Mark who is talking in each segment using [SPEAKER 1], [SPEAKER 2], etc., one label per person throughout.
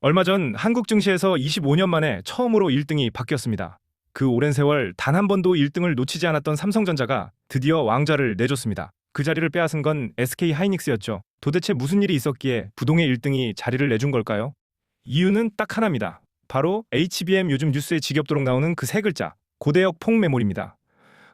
[SPEAKER 1] 얼마 전 한국 증시에서 25년 만에 처음으로 1등이 바뀌었습니다. 그 오랜 세월 단 한 번도 1등을 놓치지 않았던 삼성전자가 드디어 왕좌를 내줬습니다. 그 자리를 빼앗은 건 SK 하이닉스였죠. 도대체 무슨 일이 있었기에 부동의 1등이 자리를 내준 걸까요? 이유는 딱 하나입니다. 바로 HBM, 요즘 뉴스에 지겹도록 나오는 그 세 글자, 고대역 폭메모리입니다.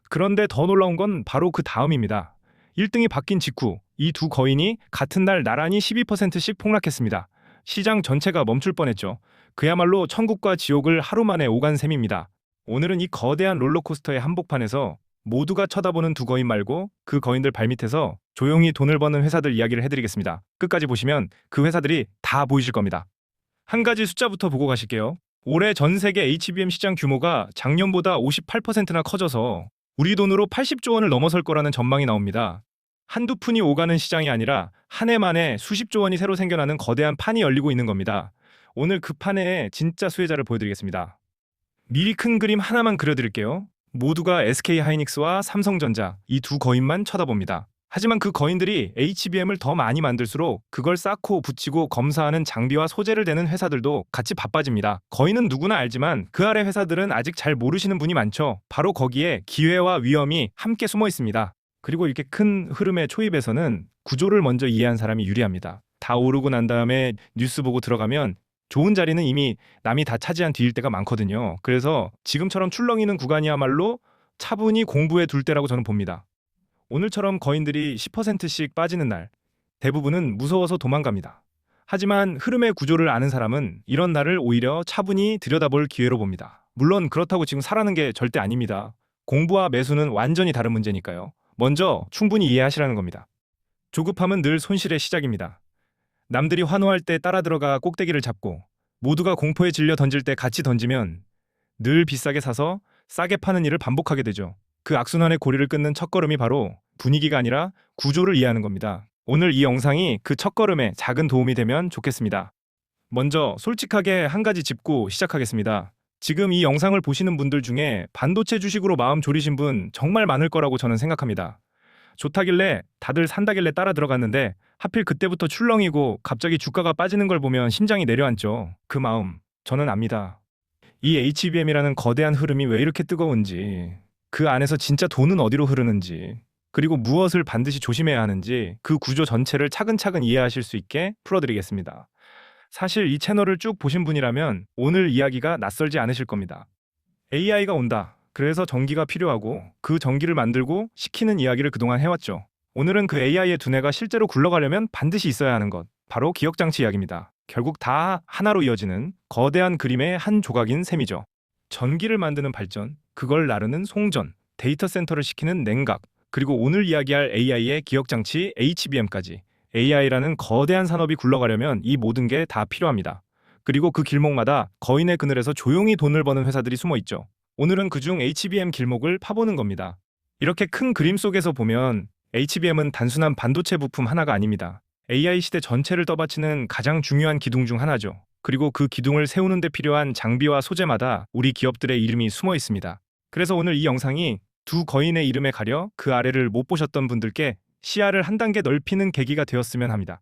[SPEAKER 1] 그런데 더 놀라운 건 바로 그 다음입니다. 1등이 바뀐 직후 이 두 거인이 같은 날 나란히 12%씩 폭락했습니다. 시장 전체가 멈출 뻔했죠. 그야말로 천국과 지옥을 하루 만에 오간 셈입니다. 오늘은 이 거대한 롤러코스터의 한복판에서 모두가 쳐다보는 두 거인 말고 그 거인들 발밑에서 조용히 돈을 버는 회사들 이야기를 해드리겠습니다. 끝까지 보시면 그 회사들이 다 보이실 겁니다. 한 가지 숫자부터 보고 가실게요. 올해 전 세계 HBM 시장 규모가 작년보다 58%나 커져서 우리 돈으로 80조 원을 넘어설 거라는 전망이 나옵니다. 한두 푼이 오가는 시장이 아니라 한 해 만에 수십조 원이 새로 생겨나는 거대한 판이 열리고 있는 겁니다. 오늘 그 판의 진짜 수혜자를 보여드리겠습니다. 미리 큰 그림 하나만 그려드릴게요. 모두가 SK 하이닉스와 삼성전자 이 두 거인만 쳐다봅니다. 하지만 그 거인들이 HBM을 더 많이 만들수록 그걸 쌓고 붙이고 검사하는 장비와 소재를 대는 회사들도 같이 바빠집니다. 거인은 누구나 알지만 그 아래 회사들은 아직 잘 모르시는 분이 많죠. 바로 거기에 기회와 위험이 함께 숨어 있습니다. 그리고 이렇게 큰 흐름의 초입에서는 구조를 먼저 이해한 사람이 유리합니다. 다 오르고 난 다음에 뉴스 보고 들어가면 좋은 자리는 이미 남이 다 차지한 뒤일 때가 많거든요. 그래서 지금처럼 출렁이는 구간이야말로 차분히 공부해 둘 때라고 저는 봅니다. 오늘처럼 거인들이 10%씩 빠지는 날, 대부분은 무서워서 도망갑니다. 하지만 흐름의 구조를 아는 사람은 이런 날을 오히려 차분히 들여다볼 기회로 봅니다. 물론 그렇다고 지금 사라는 게 절대 아닙니다. 공부와 매수는 완전히 다른 문제니까요. 먼저 충분히 이해하시라는 겁니다. 조급함은 늘 손실의 시작입니다. 남들이 환호할 때 따라 들어가 꼭대기를 잡고 모두가 공포에 질려 던질 때 같이 던지면 늘 비싸게 사서 싸게 파는 일을 반복하게 되죠. 그 악순환의 고리를 끊는 첫걸음이 바로 분위기가 아니라 구조를 이해하는 겁니다. 오늘 이 영상이 그 첫걸음에 작은 도움이 되면 좋겠습니다. 먼저 솔직하게 한 가지 짚고 시작하겠습니다. 지금 이 영상을 보시는 분들 중에 반도체 주식으로 마음 졸이신 분 정말 많을 거라고 저는 생각합니다. 좋다길래 다들 산다길래 따라 들어갔는데 하필 그때부터 출렁이고 갑자기 주가가 빠지는 걸 보면 심장이 내려앉죠. 그 마음 저는 압니다. 이 HBM이라는 거대한 흐름이 왜 이렇게 뜨거운지, 그 안에서 진짜 돈은 어디로 흐르는지, 그리고 무엇을 반드시 조심해야 하는지 그 구조 전체를 차근차근 이해하실 수 있게 풀어드리겠습니다. 사실 이 채널을 쭉 보신 분이라면 오늘 이야기가 낯설지 않으실 겁니다. AI가 온다. 그래서 전기가 필요하고 그 전기를 만들고 시키는 이야기를 그동안 해왔죠. 오늘은 그 AI의 두뇌가 실제로 굴러가려면 반드시 있어야 하는 것, 바로 기억장치 이야기입니다. 결국 다 하나로 이어지는 거대한 그림의 한 조각인 셈이죠. 전기를 만드는 발전, 그걸 나르는 송전, 데이터 센터를 시키는 냉각, 그리고 오늘 이야기할 AI의 기억장치 HBM까지 AI라는 거대한 산업이 굴러가려면 이 모든 게 다 필요합니다. 그리고 그 길목마다 거인의 그늘에서 조용히 돈을 버는 회사들이 숨어 있죠. 오늘은 그중 HBM 길목을 파보는 겁니다. 이렇게 큰 그림 속에서 보면 HBM은 단순한 반도체 부품 하나가 아닙니다. AI 시대 전체를 떠받치는 가장 중요한 기둥 중 하나죠. 그리고 그 기둥을 세우는 데 필요한 장비와 소재마다 우리 기업들의 이름이 숨어 있습니다. 그래서 오늘 이 영상이 두 거인의 이름에 가려 그 아래를 못 보셨던 분들께 시야를 한 단계 넓히는 계기가 되었으면 합니다.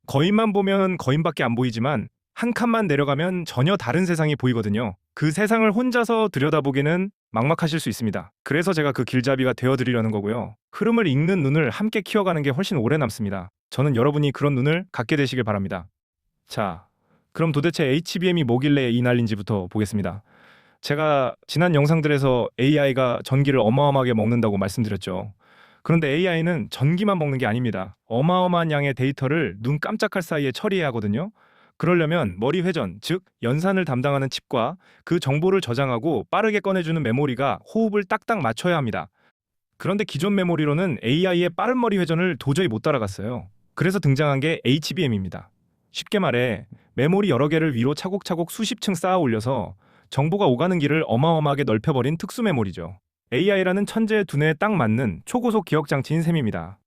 [SPEAKER 1] 거인만 보면 거인밖에 안 보이지만 한 칸만 내려가면 전혀 다른 세상이 보이거든요. 그 세상을 혼자서 들여다보기는 막막하실 수 있습니다. 그래서 제가 그 길잡이가 되어드리려는 거고요. 흐름을 읽는 눈을 함께 키워가는 게 훨씬 오래 남습니다. 저는 여러분이 그런 눈을 갖게 되시길 바랍니다. 자, 그럼 도대체 HBM이 뭐길래 이 난리인지부터 보겠습니다. 제가 지난 영상들에서 AI가 전기를 어마어마하게 먹는다고 말씀드렸죠. 그런데 AI는 전기만 먹는 게 아닙니다. 어마어마한 양의 데이터를 눈 깜짝할 사이에 처리해야 하거든요. 그러려면 머리 회전, 즉 연산을 담당하는 칩과 그 정보를 저장하고 빠르게 꺼내주는 메모리가 호흡을 딱딱 맞춰야 합니다. 그런데 기존 메모리로는 AI의 빠른 머리 회전을 도저히 못 따라갔어요. 그래서 등장한 게 HBM입니다. 쉽게 말해 메모리 여러 개를 위로 차곡차곡 수십 층 쌓아 올려서 정보가 오가는 길을 어마어마하게 넓혀버린 특수 메모리죠. AI라는 천재의 두뇌에 딱 맞는 초고속 기억 장치인 셈입니다.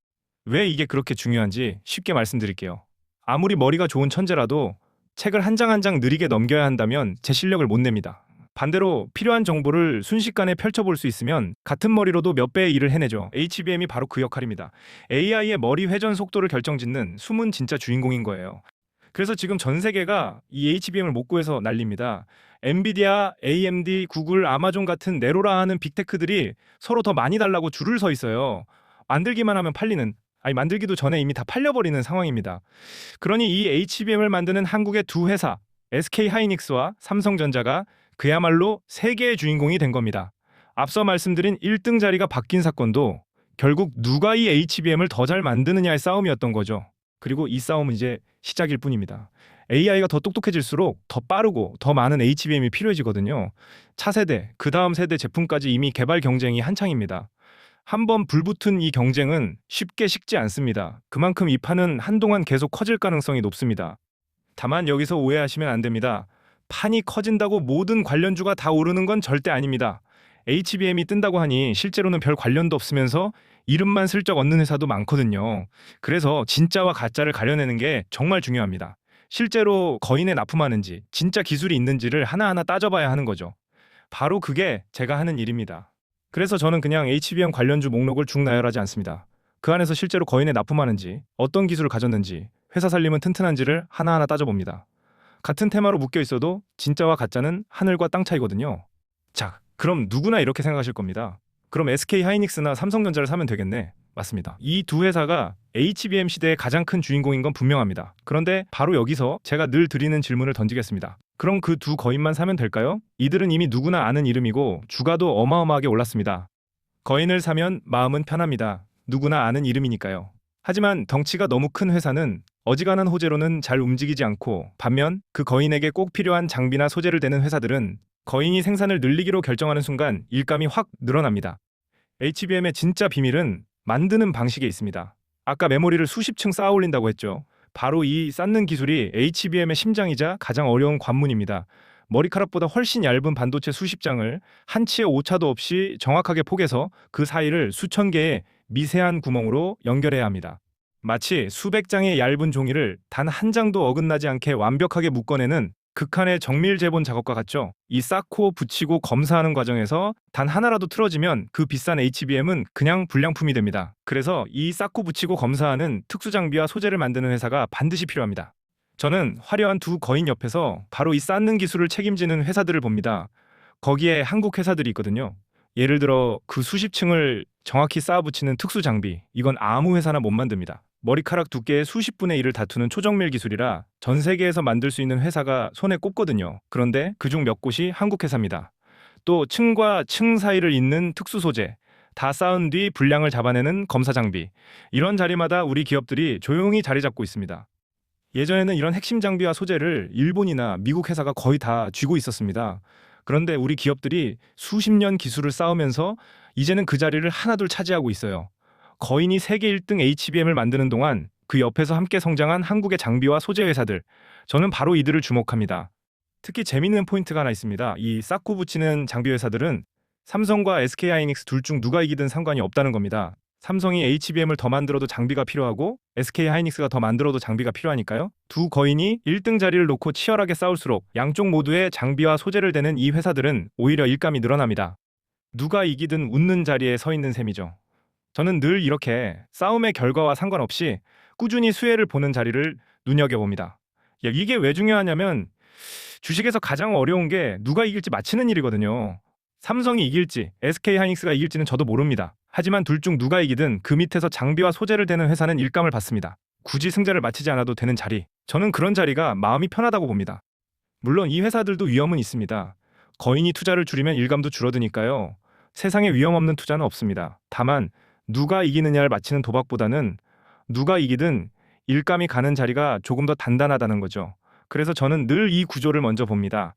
[SPEAKER 1] 왜 이게 그렇게 중요한지 쉽게 말씀드릴게요. 아무리 머리가 좋은 천재라도 책을 한 장 한 장 느리게 넘겨야 한다면 제 실력을 못 냅니다. 반대로 필요한 정보를 순식간에 펼쳐볼 수 있으면 같은 머리로도 몇 배의 일을 해내죠. HBM이 바로 그 역할입니다. AI의 머리 회전 속도를 결정짓는 숨은 진짜 주인공인 거예요. 그래서 지금 전 세계가 이 HBM을 못 구해서 난립니다. 엔비디아, AMD, 구글, 아마존 같은 네로라 하는 빅테크들이 서로 더 많이 달라고 줄을 서 있어요. 만들기만 하면 팔리는, 아니 만들기도 전에 이미 다 팔려버리는 상황입니다. 그러니 이 HBM을 만드는 한국의 두 회사, SK하이닉스와 삼성전자가 그야말로 세계의 주인공이 된 겁니다. 앞서 말씀드린 1등 자리가 바뀐 사건도 결국 누가 이 HBM을 더 잘 만드느냐의 싸움이었던 거죠. 그리고 이 싸움은 이제 시작일 뿐입니다. AI가 더 똑똑해질수록 더 빠르고 더 많은 HBM이 필요해지거든요. 차세대, 그 다음 세대 제품까지 이미 개발 경쟁이 한창입니다. 한번 불붙은 이 경쟁은 쉽게 식지 않습니다. 그만큼 이 판은 한동안 계속 커질 가능성이 높습니다. 다만 여기서 오해하시면 안 됩니다. 판이 커진다고 모든 관련주가 다 오르는 건 절대 아닙니다. HBM이 뜬다고 하니 실제로는 별 관련도 없으면서 이름만 슬쩍 얻는 회사도 많거든요. 그래서 진짜와 가짜를 가려내는 게 정말 중요합니다. 실제로 거인에 납품하는지, 진짜 기술이 있는지를 하나하나 따져봐야 하는 거죠. 바로 그게 제가 하는 일입니다. 그래서 저는 그냥 HBM 관련주 목록을 쭉 나열하지 않습니다. 그 안에서 실제로 거인에 납품하는지, 어떤 기술을 가졌는지, 회사 살림은 튼튼한지를 하나하나 따져봅니다. 같은 테마로 묶여 있어도 진짜와 가짜는 하늘과 땅 차이거든요. 자, 그럼 누구나 이렇게 생각하실 겁니다. 그럼 SK하이닉스나 삼성전자를 사면 되겠네. 맞습니다. 이 두 회사가 HBM 시대의 가장 큰 주인공인 건 분명합니다. 그런데 바로 여기서 제가 늘 드리는 질문을 던지겠습니다. 그럼 그 두 거인만 사면 될까요? 이들은 이미 누구나 아는 이름이고 주가도 어마어마하게 올랐습니다. 거인을 사면 마음은 편합니다. 누구나 아는 이름이니까요. 하지만 덩치가 너무 큰 회사는 어지간한 호재로는 잘 움직이지 않고, 반면 그 거인에게 꼭 필요한 장비나 소재를 대는 회사들은 거인이 생산을 늘리기로 결정하는 순간 일감이 확 늘어납니다. HBM의 진짜 비밀은 만드는 방식에 있습니다. 아까 메모리를 수십 층 쌓아 올린다고 했죠. 바로 이 쌓는 기술이 HBM의 심장이자 가장 어려운 관문입니다. 머리카락보다 훨씬 얇은 반도체 수십 장을 한치의 오차도 없이 정확하게 포개서 그 사이를 수천 개의 미세한 구멍으로 연결해야 합니다. 마치 수백 장의 얇은 종이를 단 한 장도 어긋나지 않게 완벽하게 묶어내는 극한의 정밀 재본 작업과 같죠. 이 쌓고 붙이고 검사하는 과정에서 단 하나라도 틀어지면 그 비싼 HBM은 그냥 불량품이 됩니다. 그래서 이 쌓고 붙이고 검사하는 특수 장비와 소재를 만드는 회사가 반드시 필요합니다. 저는 화려한 두 거인 옆에서 바로 이 쌓는 기술을 책임지는 회사들을 봅니다. 거기에 한국 회사들이 있거든요. 예를 들어 그 수십 층을 정확히 쌓아 붙이는 특수 장비, 이건 아무 회사나 못 만듭니다. 머리카락 두께의 수십 분의 1을 다투는 초정밀 기술이라 전 세계에서 만들 수 있는 회사가 손에 꼽거든요. 그런데 그중 몇 곳이 한국 회사입니다. 또 층과 층 사이를 잇는 특수 소재, 다 쌓은 뒤 분량을 잡아내는 검사 장비, 이런 자리마다 우리 기업들이 조용히 자리 잡고 있습니다. 예전에는 이런 핵심 장비와 소재를 일본이나 미국 회사가 거의 다 쥐고 있었습니다. 그런데 우리 기업들이 수십 년 기술을 쌓으면서 이제는 그 자리를 하나둘 차지하고 있어요. 거인이 세계 1등 HBM을 만드는 동안 그 옆에서 함께 성장한 한국의 장비와 소재 회사들, 저는 바로 이들을 주목합니다. 특히 재미있는 포인트가 하나 있습니다. 이 쌓고 붙이는 장비 회사들은 삼성과 SK하이닉스 둘 중 누가 이기든 상관이 없다는 겁니다. 삼성이 HBM을 더 만들어도 장비가 필요하고 SK하이닉스가 더 만들어도 장비가 필요하니까요. 두 거인이 1등 자리를 놓고 치열하게 싸울수록 양쪽 모두의 장비와 소재를 대는 이 회사들은 오히려 일감이 늘어납니다. 누가 이기든 웃는 자리에 서 있는 셈이죠. 저는 늘 이렇게 싸움의 결과와 상관없이 꾸준히 수혜를 보는 자리를 눈여겨봅니다. 이게 왜 중요하냐면 주식에서 가장 어려운 게 누가 이길지 맞히는 일이거든요. 삼성이 이길지 SK하이닉스가 이길지는 저도 모릅니다. 하지만 둘 중 누가 이기든 그 밑에서 장비와 소재를 대는 회사는 일감을 받습니다. 굳이 승자를 맞히지 않아도 되는 자리, 저는 그런 자리가 마음이 편하다고 봅니다. 물론 이 회사들도 위험은 있습니다. 거인이 투자를 줄이면 일감도 줄어드니까요. 세상에 위험 없는 투자는 없습니다. 다만 누가 이기느냐를 맞히는 도박보다는 누가 이기든 일감이 가는 자리가 조금 더 단단하다는 거죠. 그래서 저는 늘 이 구조를 먼저 봅니다.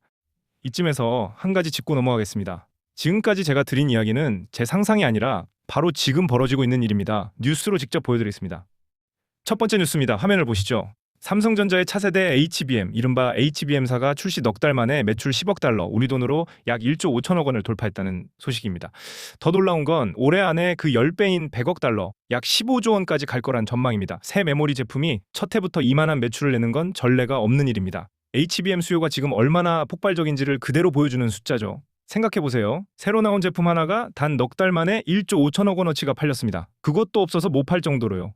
[SPEAKER 1] 이쯤에서 한 가지 짚고 넘어가겠습니다. 지금까지 제가 드린 이야기는 제 상상이 아니라 바로 지금 벌어지고 있는 일입니다. 뉴스로 직접 보여드리겠습니다. 첫 번째 뉴스입니다. 화면을 보시죠. 삼성전자의 차세대 HBM, 이른바 HBM사가 출시 넉 달 만에 매출 10억 달러, 우리 돈으로 약 1조 5천억 원을 돌파했다는 소식입니다. 더 놀라운 건 올해 안에 그 10배인 100억 달러, 약 15조 원까지 갈 거란 전망입니다. 새 메모리 제품이 첫 해부터 이만한 매출을 내는 건 전례가 없는 일입니다. HBM 수요가 지금 얼마나 폭발적인지를 그대로 보여주는 숫자죠. 생각해보세요. 새로 나온 제품 하나가 단 넉 달 만에 1조 5천억 원어치가 팔렸습니다. 그것도 없어서 못 팔 정도로요.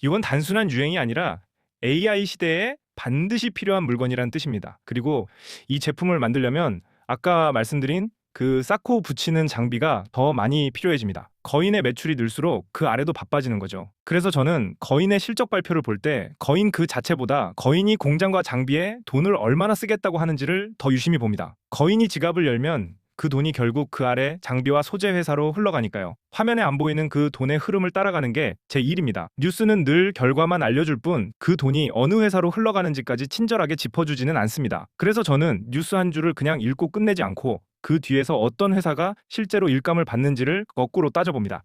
[SPEAKER 1] 이건 단순한 유행이 아니라 AI 시대의 반드시 필요한 물건이란 뜻입니다. 그리고 이 제품을 만들려면 아까 말씀드린 그 쌓고 붙이는 장비가 더 많이 필요해집니다. 거인의 매출이 늘수록 그 아래도 바빠지는 거죠. 그래서 저는 거인의 실적 발표를 볼 때 거인 그 자체보다 거인이 공장과 장비에 돈을 얼마나 쓰겠다고 하는지를 더 유심히 봅니다. 거인이 지갑을 열면 그 돈이 결국 그 아래 장비와 소재 회사로 흘러가니까요. 화면에 안 보이는 그 돈의 흐름을 따라가는 게 제 일입니다. 뉴스는 늘 결과만 알려줄 뿐 그 돈이 어느 회사로 흘러가는지까지 친절하게 짚어주지는 않습니다. 그래서 저는 뉴스 한 줄을 그냥 읽고 끝내지 않고 그 뒤에서 어떤 회사가 실제로 일감을 받는지를 거꾸로 따져봅니다.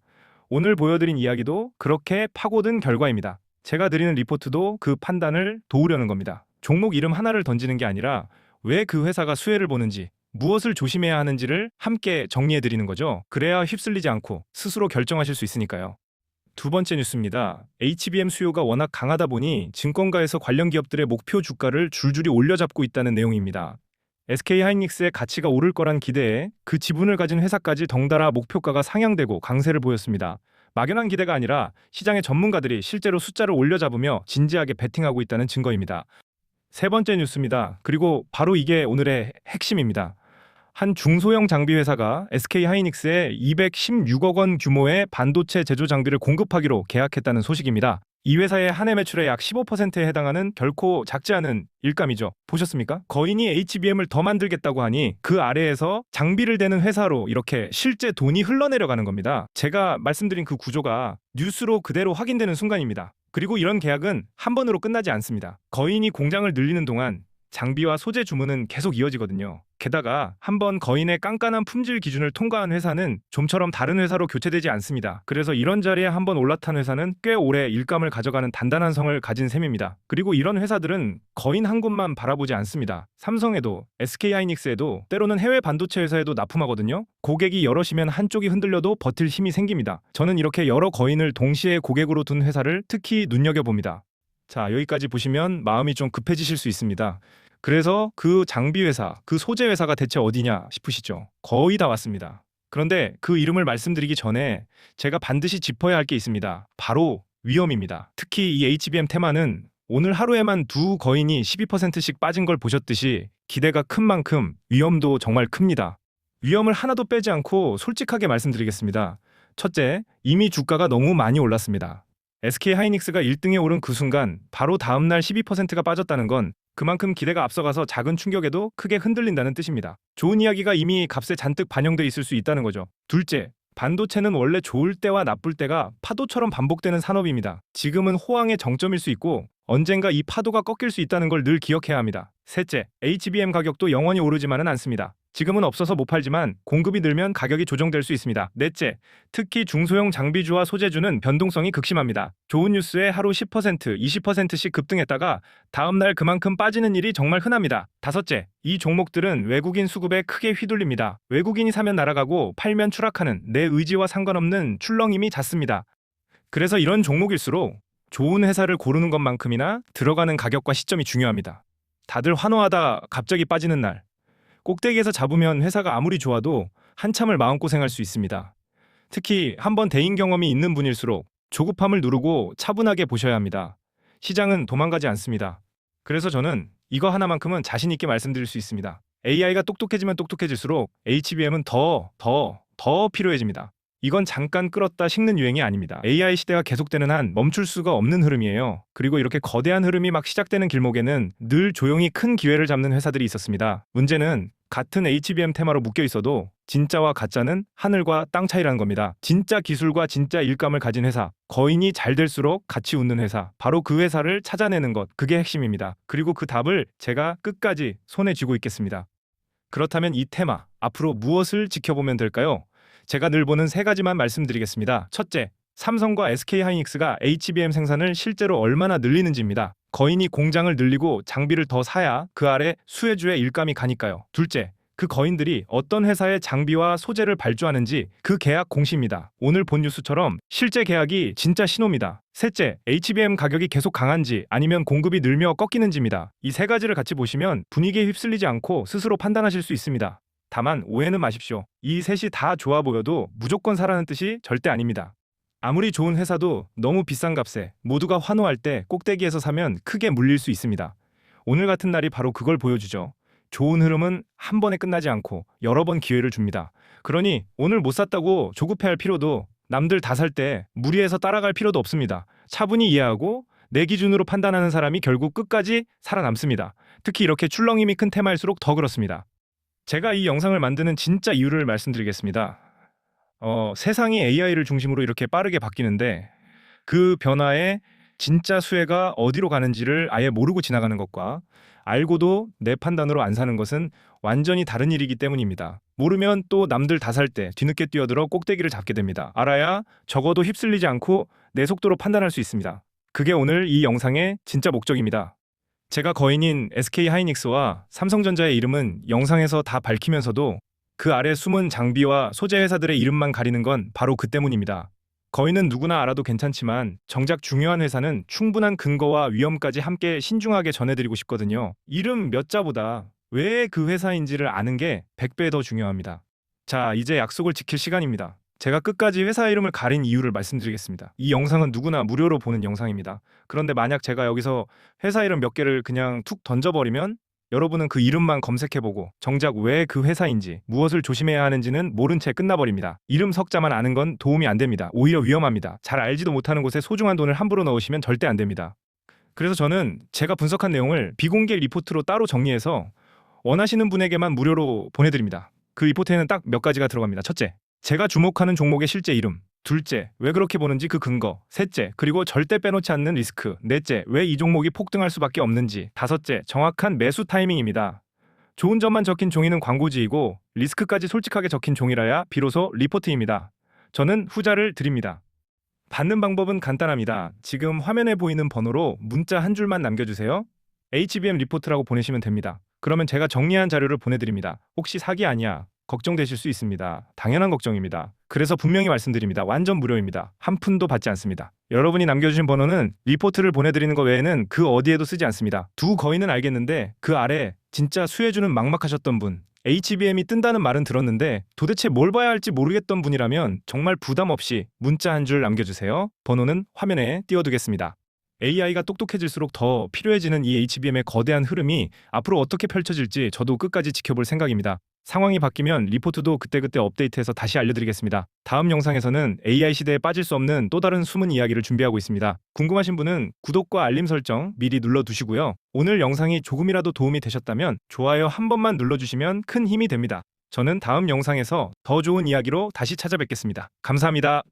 [SPEAKER 1] 오늘 보여드린 이야기도 그렇게 파고든 결과입니다. 제가 드리는 리포트도 그 판단을 도우려는 겁니다. 종목 이름 하나를 던지는 게 아니라 왜 그 회사가 수혜를 보는지, 무엇을 조심해야 하는지를 함께 정리해 드리는 거죠. 그래야 휩쓸리지 않고 스스로 결정하실 수 있으니까요. 두 번째 뉴스입니다. HBM 수요가 워낙 강하다 보니 증권가에서 관련 기업들의 목표 주가를 줄줄이 올려잡고 있다는 내용입니다. SK하이닉스의 가치가 오를 거란 기대에 그 지분을 가진 회사까지 덩달아 목표가가 상향되고 강세를 보였습니다. 막연한 기대가 아니라 시장의 전문가들이 실제로 숫자를 올려잡으며 진지하게 베팅하고 있다는 증거입니다. 세 번째 뉴스입니다. 그리고 바로 이게 오늘의 핵심입니다. 한 중소형 장비 회사가 SK하이닉스에 216억 원 규모의 반도체 제조 장비를 공급하기로 계약했다는 소식입니다. 이 회사의 한 해 매출의 약 15%에 해당하는 결코 작지 않은 일감이죠. 보셨습니까? 거인이 HBM을 더 만들겠다고 하니 그 아래에서 장비를 대는 회사로 이렇게 실제 돈이 흘러내려가는 겁니다. 제가 말씀드린 그 구조가 뉴스로 그대로 확인되는 순간입니다. 그리고 이런 계약은 한 번으로 끝나지 않습니다. 거인이 공장을 늘리는 동안 장비와 소재 주문은 계속 이어지거든요. 게다가 한번 거인의 깐깐한 품질 기준을 통과한 회사는 좀처럼 다른 회사로 교체되지 않습니다. 그래서 이런 자리에 한번 올라탄 회사는 꽤 오래 일감을 가져가는 단단한 성을 가진 셈입니다. 그리고 이런 회사들은 거인 한 곳만 바라보지 않습니다. 삼성에도 SK하이닉스에도 때로는 해외 반도체 회사에도 납품하거든요. 고객이 여럿이면 한쪽이 흔들려도 버틸 힘이 생깁니다. 저는 이렇게 여러 거인을 동시에 고객으로 둔 회사를 특히 눈여겨봅니다. 자, 여기까지 보시면 마음이 좀 급해지실 수 있습니다. 그래서 그 장비 회사, 그 소재 회사가 대체 어디냐 싶으시죠? 거의 다 왔습니다. 그런데 그 이름을 말씀드리기 전에 제가 반드시 짚어야 할 게 있습니다. 바로 위험입니다. 특히 이 HBM 테마는 오늘 하루에만 두 거인이 12%씩 빠진 걸 보셨듯이 기대가 큰 만큼 위험도 정말 큽니다. 위험을 하나도 빼지 않고 솔직하게 말씀드리겠습니다. 첫째, 이미 주가가 너무 많이 올랐습니다. SK하이닉스가 1등에 오른 그 순간 바로 다음날 12%가 빠졌다는 건 그만큼 기대가 앞서가서 작은 충격에도 크게 흔들린다는 뜻입니다. 좋은 이야기가 이미 값에 잔뜩 반영돼 있을 수 있다는 거죠. 둘째, 반도체는 원래 좋을 때와 나쁠 때가 파도처럼 반복되는 산업입니다. 지금은 호황의 정점일 수 있고 언젠가 이 파도가 꺾일 수 있다는 걸 늘 기억해야 합니다. 셋째, HBM 가격도 영원히 오르지만은 않습니다. 지금은 없어서 못 팔지만 공급이 늘면 가격이 조정될 수 있습니다. 넷째, 특히 중소형 장비주와 소재주는 변동성이 극심합니다. 좋은 뉴스에 하루 10%, 20%씩 급등했다가 다음날 그만큼 빠지는 일이 정말 흔합니다. 다섯째, 이 종목들은 외국인 수급에 크게 휘둘립니다. 외국인이 사면 날아가고 팔면 추락하는 내 의지와 상관없는 출렁임이 잦습니다. 그래서 이런 종목일수록 좋은 회사를 고르는 것만큼이나 들어가는 가격과 시점이 중요합니다. 다들 환호하다 갑자기 빠지는 날, 꼭대기에서 잡으면 회사가 아무리 좋아도 한참을 마음고생할 수 있습니다. 특히 한번 대인 경험이 있는 분일수록 조급함을 누르고 차분하게 보셔야 합니다. 시장은 도망가지 않습니다. 그래서 저는 이거 하나만큼은 자신 있게 말씀드릴 수 있습니다. AI가 똑똑해지면 똑똑해질수록 HBM은 더 필요해집니다. 이건 잠깐 끌었다 식는 유행이 아닙니다. AI 시대가 계속되는 한 멈출 수가 없는 흐름이에요. 그리고 이렇게 거대한 흐름이 막 시작되는 길목에는 늘 조용히 큰 기회를 잡는 회사들이 있었습니다. 문제는 같은 HBM 테마로 묶여 있어도 진짜와 가짜는 하늘과 땅 차이라는 겁니다. 진짜 기술과 진짜 일감을 가진 회사, 거인이 잘 될수록 같이 웃는 회사, 바로 그 회사를 찾아내는 것, 그게 핵심입니다. 그리고 그 답을 제가 끝까지 손에 쥐고 있겠습니다. 그렇다면 이 테마, 앞으로 무엇을 지켜보면 될까요? 제가 늘 보는 세 가지만 말씀드리겠습니다. 첫째, 삼성과 SK하이닉스가 HBM 생산을 실제로 얼마나 늘리는지입니다. 거인이 공장을 늘리고 장비를 더 사야 그 아래 수혜주의 일감이 가니까요. 둘째, 그 거인들이 어떤 회사의 장비와 소재를 발주하는지 그 계약 공시입니다. 오늘 본 뉴스처럼 실제 계약이 진짜 신호입니다. 셋째, HBM 가격이 계속 강한지 아니면 공급이 늘며 꺾이는지입니다. 이 세 가지를 같이 보시면 분위기에 휩쓸리지 않고 스스로 판단하실 수 있습니다. 다만 오해는 마십시오. 이 셋이 다 좋아 보여도 무조건 사라는 뜻이 절대 아닙니다. 아무리 좋은 회사도 너무 비싼 값에 모두가 환호할 때 꼭대기에서 사면 크게 물릴 수 있습니다. 오늘 같은 날이 바로 그걸 보여주죠. 좋은 흐름은 한 번에 끝나지 않고 여러 번 기회를 줍니다. 그러니 오늘 못 샀다고 조급해할 필요도, 남들 다 살 때 무리해서 따라갈 필요도 없습니다. 차분히 이해하고 내 기준으로 판단하는 사람이 결국 끝까지 살아남습니다. 특히 이렇게 출렁임이 큰 테마일수록 더 그렇습니다. 제가 이 영상을 만드는 진짜 이유를 말씀드리겠습니다. 세상이 AI를 중심으로 이렇게 빠르게 바뀌는데 그 변화에 진짜 수혜가 어디로 가는지를 아예 모르고 지나가는 것과 알고도 내 판단으로 안 사는 것은 완전히 다른 일이기 때문입니다. 모르면 또 남들 다 살 때 뒤늦게 뛰어들어 꼭대기를 잡게 됩니다. 알아야 적어도 휩쓸리지 않고 내 속도로 판단할 수 있습니다. 그게 오늘 이 영상의 진짜 목적입니다. 제가 거인인 SK하이닉스와 삼성전자의 이름은 영상에서 다 밝히면서도 그 아래 숨은 장비와 소재 회사들의 이름만 가리는 건 바로 그 때문입니다. 거인은 누구나 알아도 괜찮지만 정작 중요한 회사는 충분한 근거와 위험까지 함께 신중하게 전해드리고 싶거든요. 이름 몇 자보다 왜 그 회사인지를 아는 게 100배 더 중요합니다. 자, 이제 약속을 지킬 시간입니다. 제가 끝까지 회사 이름을 가린 이유를 말씀드리겠습니다. 이 영상은 누구나 무료로 보는 영상입니다. 그런데 만약 제가 여기서 회사 이름 몇 개를 그냥 툭 던져버리면 여러분은 그 이름만 검색해보고 정작 왜 그 회사인지, 무엇을 조심해야 하는지는 모른 채 끝나버립니다. 이름 석자만 아는 건 도움이 안 됩니다. 오히려 위험합니다. 잘 알지도 못하는 곳에 소중한 돈을 함부로 넣으시면 절대 안 됩니다. 그래서 저는 제가 분석한 내용을 비공개 리포트로 따로 정리해서 원하시는 분에게만 무료로 보내드립니다. 그 리포트에는 딱 몇 가지가 들어갑니다. 첫째, 제가 주목하는 종목의 실제 이름. 둘째, 왜 그렇게 보는지 그 근거. 셋째, 그리고 절대 빼놓지 않는 리스크. 넷째, 왜 이 종목이 폭등할 수밖에 없는지. 다섯째, 정확한 매수 타이밍입니다. 좋은 점만 적힌 종이는 광고지이고 리스크까지 솔직하게 적힌 종이라야 비로소 리포트입니다. 저는 후자를 드립니다. 받는 방법은 간단합니다. 지금 화면에 보이는 번호로 문자 한 줄만 남겨주세요. HBM 리포트라고 보내시면 됩니다. 그러면 제가 정리한 자료를 보내드립니다. 혹시 사기 아니야? 걱정되실 수 있습니다. 당연한 걱정입니다. 그래서 분명히 말씀드립니다. 완전 무료입니다. 한 푼도 받지 않습니다. 여러분이 남겨주신 번호는 리포트를 보내드리는 것 외에는 그 어디에도 쓰지 않습니다. 두 거인은 알겠는데 그 아래 진짜 수혜주는 막막하셨던 분, HBM이 뜬다는 말은 들었는데 도대체 뭘 봐야 할지 모르겠던 분이라면 정말 부담 없이 문자 한 줄 남겨주세요. 번호는 화면에 띄워두겠습니다. AI가 똑똑해질수록 더 필요해지는 이 HBM의 거대한 흐름이 앞으로 어떻게 펼쳐질지 저도 끝까지 지켜볼 생각입니다. 상황이 바뀌면 리포트도 그때그때 업데이트해서 다시 알려드리겠습니다. 다음 영상에서는 AI 시대에 빠질 수 없는 또 다른 숨은 이야기를 준비하고 있습니다. 궁금하신 분은 구독과 알림 설정 미리 눌러두시고요. 오늘 영상이 조금이라도 도움이 되셨다면 좋아요 한 번만 눌러주시면 큰 힘이 됩니다. 저는 다음 영상에서 더 좋은 이야기로 다시 찾아뵙겠습니다. 감사합니다.